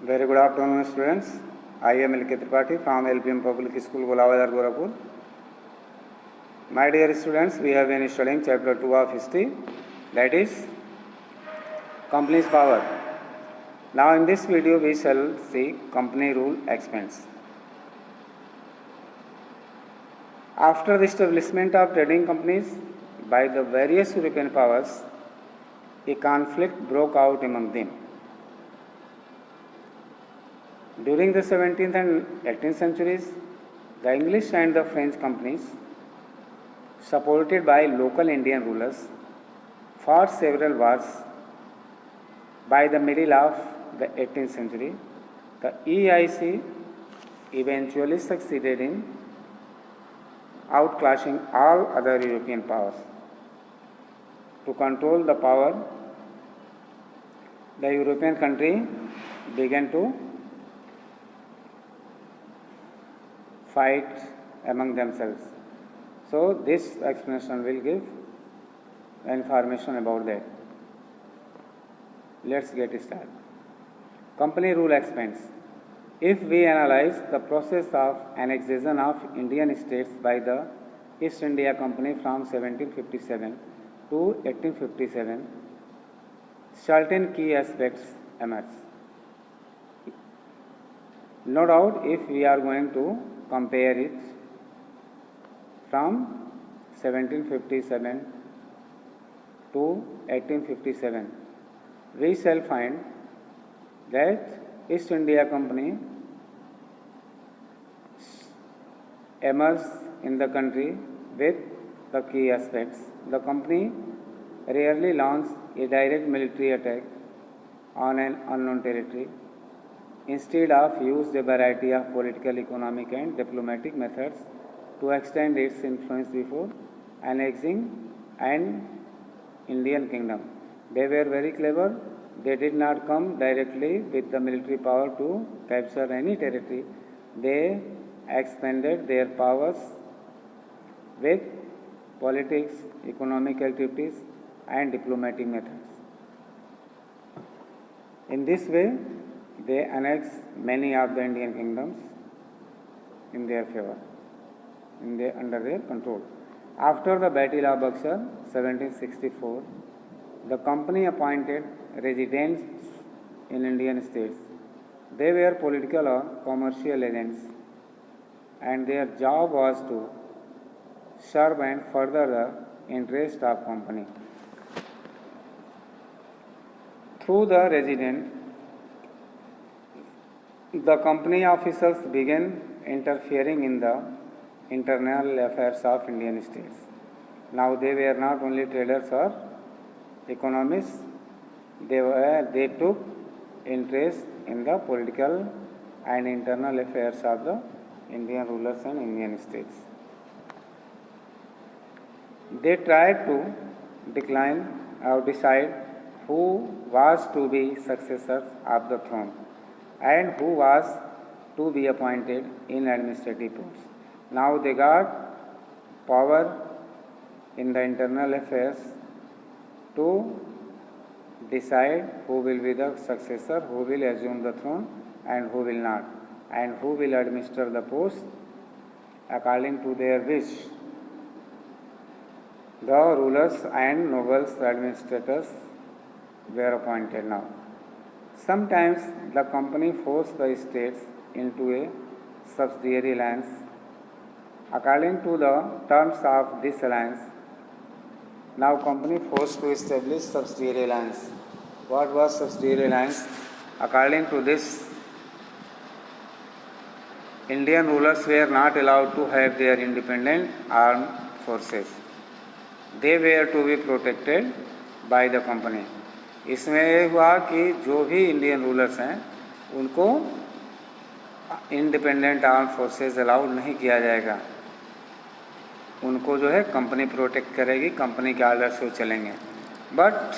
Very good afternoon, students. I am L.K. Tripathi from LPM Public School, Golawazar, Gorakhpur. My dear students, we have been studying chapter 2 of history, that is company's power. Now in this video we shall see company rule expense. After the establishment of trading companies by the various European powers, a conflict broke out among them. During the 17th and 18th centuries, the English and the French companies, supported by local Indian rulers, fought several wars. By the middle of the 18th century, the EIC eventually succeeded in outclassing all other European powers. To control the power, the European country began to fight among themselves. So this explanation will give information about that. Let's get started. Company rule expense. If we analyze the process of annexation of Indian states by the East India Company from 1757 to 1857, certain key aspects emerge. No doubt, if we are going to compare it from 1757 to 1857, we shall find that East India Company emerged in the country with the key aspects. The company rarely launched a direct military attack on an unknown territory. Instead of used a variety of political, economic and diplomatic methods to extend its influence before annexing an Indian kingdom. They were very clever. They did not come directly with the military power to capture any territory. They expanded their powers with politics, economic activities and diplomatic methods. In this way, they annexed many of the Indian kingdoms in their favor, under their control. After the Battle of Buxar, 1764, the company appointed residents in Indian states. They were political or commercial agents, and their job was to serve and further the interest of company. Through the resident, the company officials began interfering in the internal affairs of Indian states. Now they were not only traders or economists, they took interest in the political and internal affairs of the Indian rulers and Indian states. They tried to decide who was to be successors of the throne and who was to be appointed in administrative posts. Now they got power in the internal affairs to decide who will be the successor, who will assume the throne and who will not, and who will administer the post according to their wish. The rulers and nobles administrators were appointed now. Sometimes the company forced the states into a subsidiary alliance. According to the terms of this alliance, now company forced to establish subsidiary alliance. What was subsidiary alliance? According to this, Indian rulers were not allowed to have their independent armed forces. They were to be protected by the company. इसमें ये हुआ कि जो भी Indian rulers हैं उनको independent arm forces allowed नहीं किया जाएगा. उनको जो है कंपनी प्रोटेक्ट करेगी, कंपनी के आर्डर से चलेंगे. But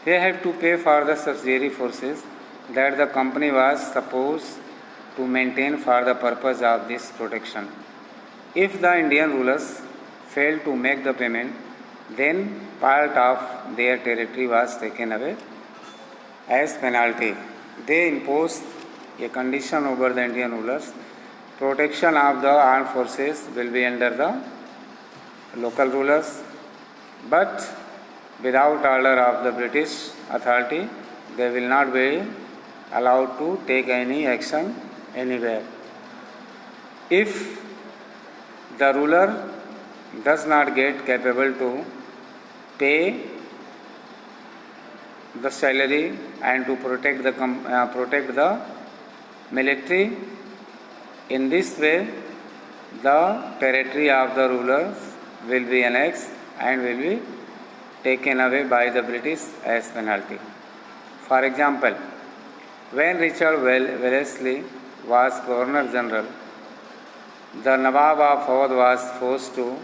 They had to pay for the subsidiary forces that the company was supposed to maintain for the purpose of this protection. If the Indian rulers failed to make the payment, then part of their territory was taken away as penalty. They imposed a condition over the Indian rulers: protection of the armed forces will be under the local rulers, but without order of the British authority, they will not be allowed to take any action anywhere. If the ruler does not get capable to pay the salary and to protect the military, in this way the territory of the rulers will be annexed and will be taken away by the British as penalty. For example, when Richard Wellesley was Governor General, the Nawab of Awadh was forced to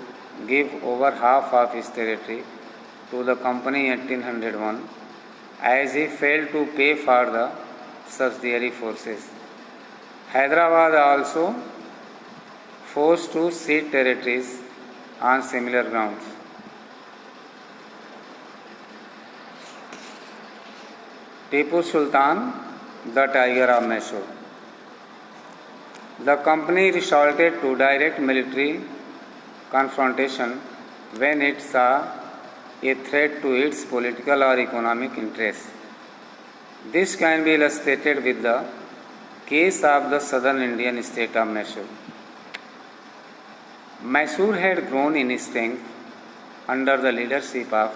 give over half of his territory to the company in 1801 as he failed to pay for the subsidiary forces. Hyderabad also forced to cede territories on similar grounds. Tipu Sultan, the Tiger of Mysore. The company resorted to direct military confrontation when it saw a threat to its political or economic interests. This can be illustrated with the case of the southern Indian state of Mysore. Mysore had grown in strength under the leadership of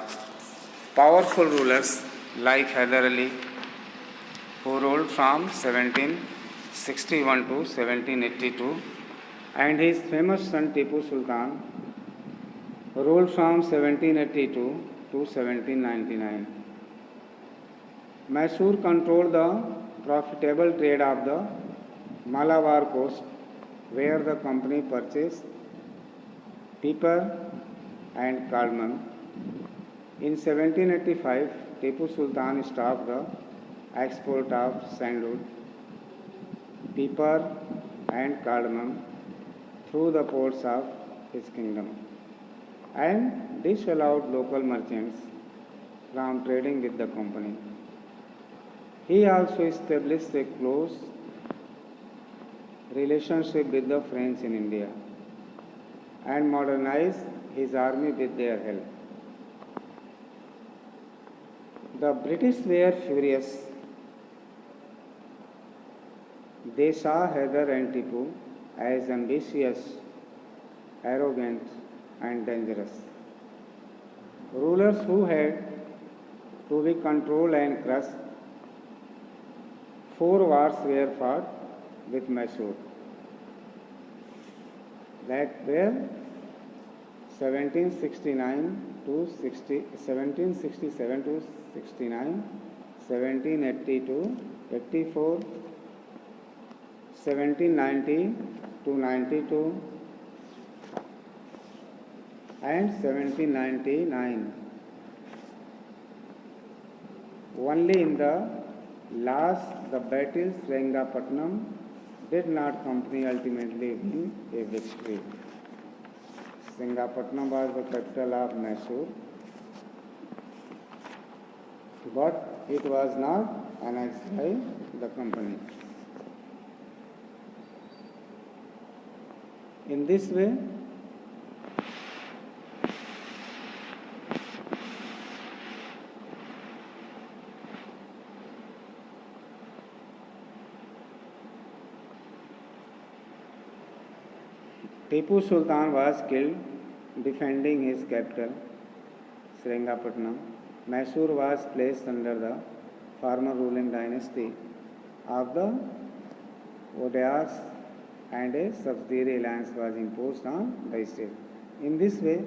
powerful rulers like Hyder Ali, who ruled from 1761 to 1782, and his famous son Tipu Sultan, who ruled from 1782 to 1799. Mysore controlled the profitable trade of the Malabar coast, where the company purchased pepper and cardamom. In 1785, Tipu Sultan stopped the export of sandalwood, pepper and cardamom through the ports of his kingdom, and this allowed local merchants from trading with the company. He also established a close relationship with the French in India and modernized his army with their help. The British were furious. They saw Hyder and Tipu as ambitious, arrogant, and dangerous rulers who had to be controlled and crushed. 4 wars were fought with Mysore, that were 1769 to 1767 to 69, 1780 to 84, 1790 to 92, and 1799. Only in the last, the battle Sringapatnam, did not company ultimately win a victory. Sringapatnam was the capital of Mysore, but it was not annexed by the company. In this way, Tipu Sultan was killed defending his capital, Sringapatnam. Mysore was placed under the former ruling dynasty of the Wadiyars, and a subsidiary alliance was imposed on the state. In this way,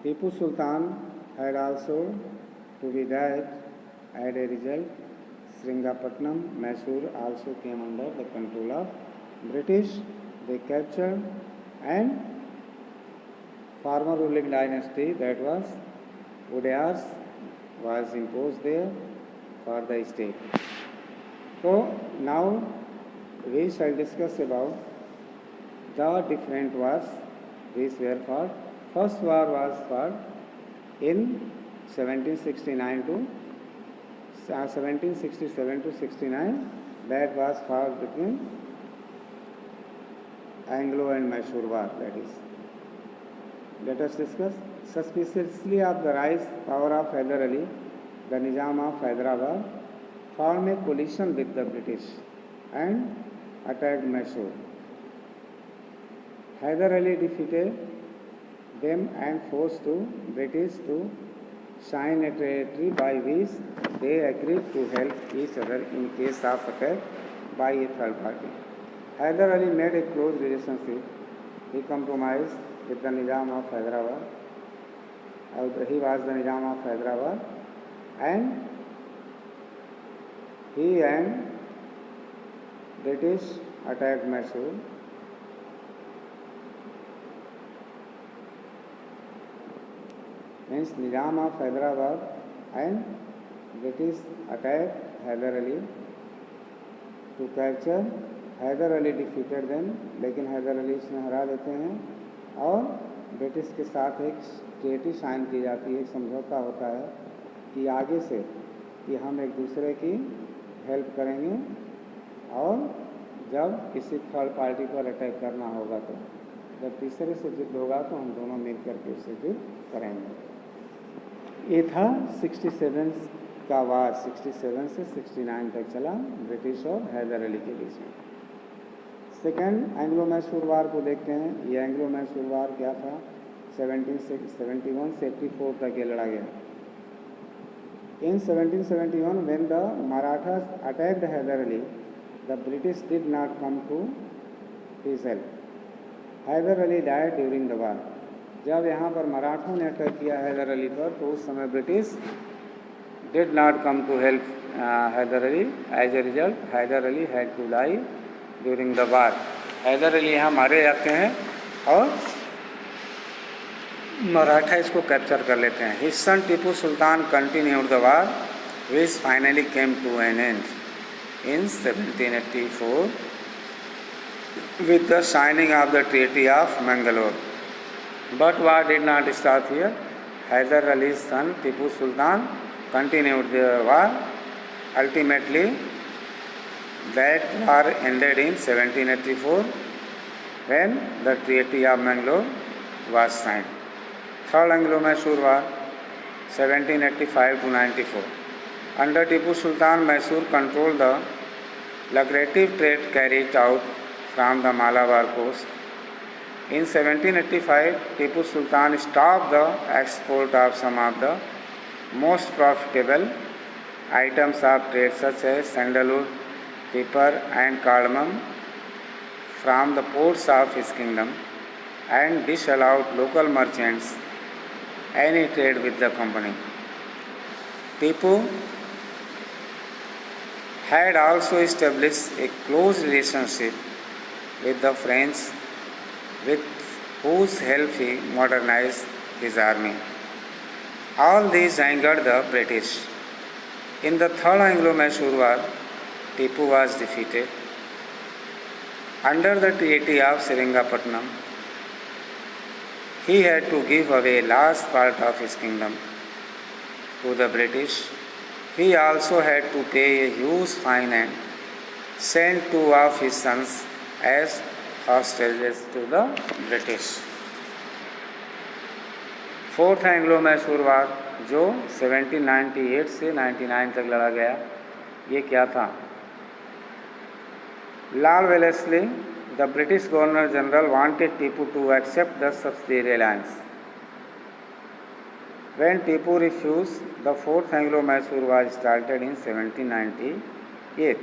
Tipu Sultan had also to be died. As a result, Sringapatnam, Mysore also came under the control of British. They captured and former ruling dynasty, that was Wadiyars, was imposed there for the state. So now we shall discuss about the different wars which were fought. First war was fought in 1769 to 1767 to 69. That was fought between Anglo and Mysore war, that is. Let us discuss. Suspiciously of the rise power of Hyder Ali, the Nizam of Hyderabad formed a coalition with the British and attacked Mysore. Hyder Ali defeated them and forced the British to sign a treaty by which they agreed to help each other in case of attack by a third party. Hyder Ali made a close relationship. He compromised with the Nizam of Hyderabad. He was the Nizam of Hyderabad, and he and British attacked Mysore. Means Nizam of Hyderabad and British attacked Hyder Ali to capture. Hyder Ali defeated them, लेकिन हैदर अली इसमें हरा देते हैं और British के साथ एक treaty sign की जाती है, एक समझौता होता है कि आगे से कि हम एक दूसरे की हेल्प करेंगे और जब किसी थर्ड पार्टी पर अटैक करना होगा तो जब तीसरे से युद्ध होगा तो हम दोनों मिल करके उससे युद्ध करेंगे। ये था 67 का वार, 67 से 69 तक चला ब्रिटिश और हैदर अली के बीच में। सेकेंड एंग्लो मैसूर वार को देखते हैं। ये एंग्लो मैसूर वार क्या था? 1771 से 84 तक ये लड़ा गया। In 1771, when the Marathas attacked Hyder Ali, the British did not come to his help. Hyder Ali died during the war. जब यहाँ पर मराठों ने अटैक किया हैदर अली पर तो उस समय British did not come to help Hyder Ali. As a result, Hyder Ali had to die during the war. Hyder Ali यहाँ मारे जाते हैं और मराठा इसको कैप्चर कर लेते हैं। His son Tipu Sultan continued the war, which finally came to an end in 1784 with the signing of the Treaty of Mangalore. But war did not stop here. Hyder Ali's son Tipu Sultan continued the war. Ultimately, that war ended in 1784 when the Treaty of Mangalore was signed. Third Anglo-Mysore War, 1785 to 94. Under Tipu Sultan, Mysore controlled the lucrative trade carried out from the Malabar coast. In 1785, Tipu Sultan stopped the export of some of the most profitable items of trade such as sandalwood, pepper and cardamom from the ports of his kingdom and disallowed local merchants any trade with the company. Tipu had also established a close relationship with the French, with whose help he modernized his army. All these angered the British. In the Third Anglo-Mysore War, Tipu was defeated. Under the Treaty of Seringapatam, he had to give away a large part of his kingdom to the British. He also had to pay a huge fine and send two of his sons as hostages to the British. Fourth Anglo Mysore war जो 1798 से 99 तक लड़ा गया, ये क्या था? Lord Wellesley, the British Governor General, wanted Tipu to accept the subsidiary alliance. When Tipu refused, the Fourth Anglo-Mysore War started in 1798.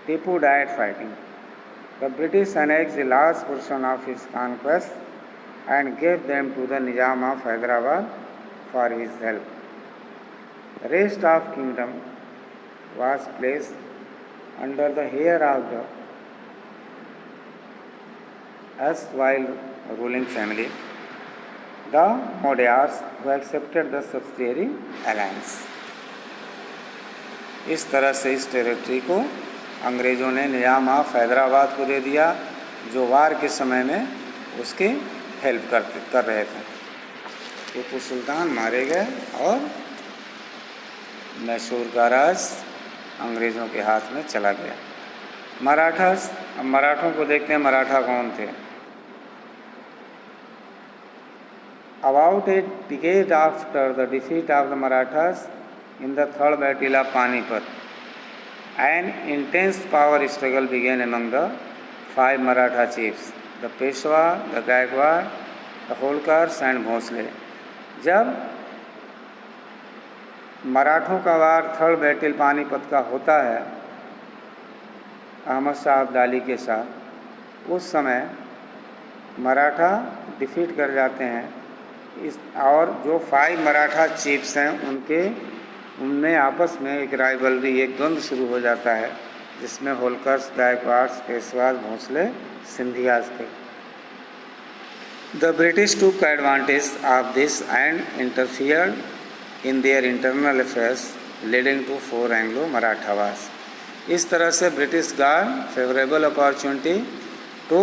Tipu died fighting. The British annexed a large portion of his conquests and gave them to the Nizam of Hyderabad for his help. The rest of kingdom was placed under the heir of the erstwhile ruling family. the Magyars who accepted the subsidiary alliance. इस तरह से इस territory को अंग्रेज़ों ने निज़ाम of Hyderabad को दे दिया, जो वार के समय में उसकी हेल्प कर रहे थे। टीपू सुल्तान मारे गए और मैसूर का राज अंग्रेज़ों के हाथ में चला गया। मराठास, अब मराठों को देखते हैं, मराठा कौन थे। About a decade after the defeat of the Marathas in the third battle of Panipat, an intense power struggle began among the 5 Maratha chiefs, the Peshwa, the Gaikwad, the Holkars and Bhosle. जब मराठों का वार third battle Panipat का होता है अहमद शाह अब्दाली के साथ, उस समय मराठा डिफीट कर जाते हैं। और जो 5 मराठा चीफ्स हैं उनमें आपस में एक राइवलरी, एक द्वंद्व शुरू हो जाता है, जिसमें होलकर्स, गायकवाड्स, पेशवाज, भोसले, सिंधियाज थे। The British took advantage of this and interfered in their internal affairs leading to 4 Anglo Maratha wars. इस तरह से British got favourable opportunity to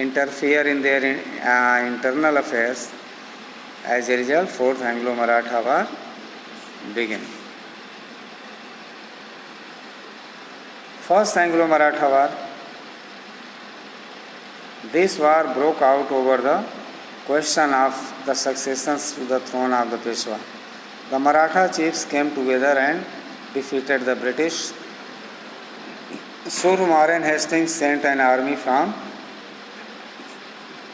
interfere in their internal affairs. As a result, 4th Anglo-Maratha War began. First Anglo-Maratha War. This war broke out over the question of the successions to the throne of the Peshwa. The Maratha chiefs came together and defeated the British. Surmaran Hastings sent an army from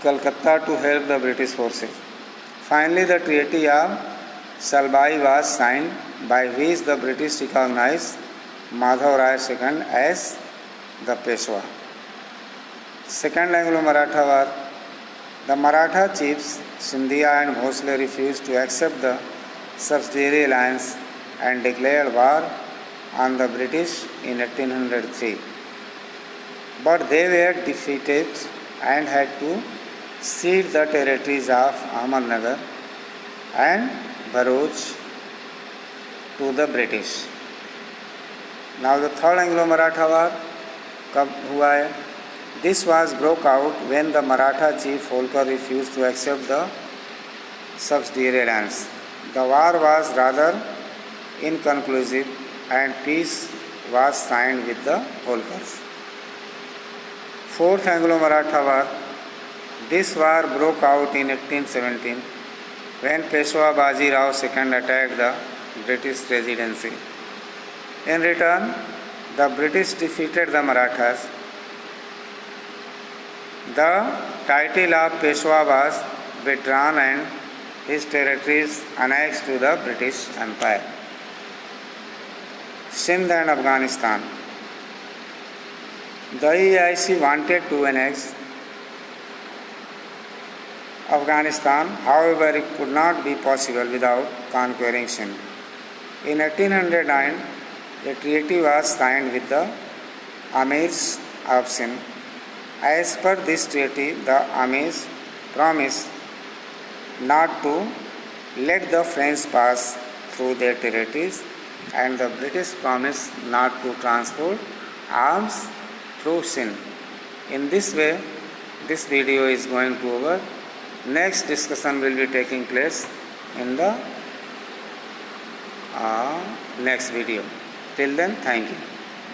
Calcutta to help the British forces. Finally, the Treaty of Salbai was signed, by which the British recognized Madhav Rai II as the Peshwa. Second Anglo-Maratha War. The Maratha chiefs Sindhia and Bhosle refused to accept the subsidiary alliance and declared war on the British in 1803. But they were defeated and had to cede the territories of Ahmednagar and Bharuch to the British. Now the third Anglo-Maratha War कब हुआ है? This was broke out when the Maratha chief Holkar refused to accept the subsidiary alliance. The war was rather inconclusive and peace was signed with the Holkars. Fourth Anglo-Maratha War. This war broke out in 1817 when Peshwa Baji Rao II attacked the British Residency. In return, the British defeated the Marathas. The title of Peshwa was withdrawn and his territories annexed to the British Empire. Sindh and Afghanistan. The EIC wanted to annex Afghanistan, however, it could not be possible without conquering Sindh. In 1809, a treaty was signed with the Amirs of Sindh. As per this treaty, the Amirs promised not to let the French pass through their territories, and the British promised not to transport arms through Sindh. In this way, this video is going to over. Next discussion will be taking place in the next video. Till then, thank you.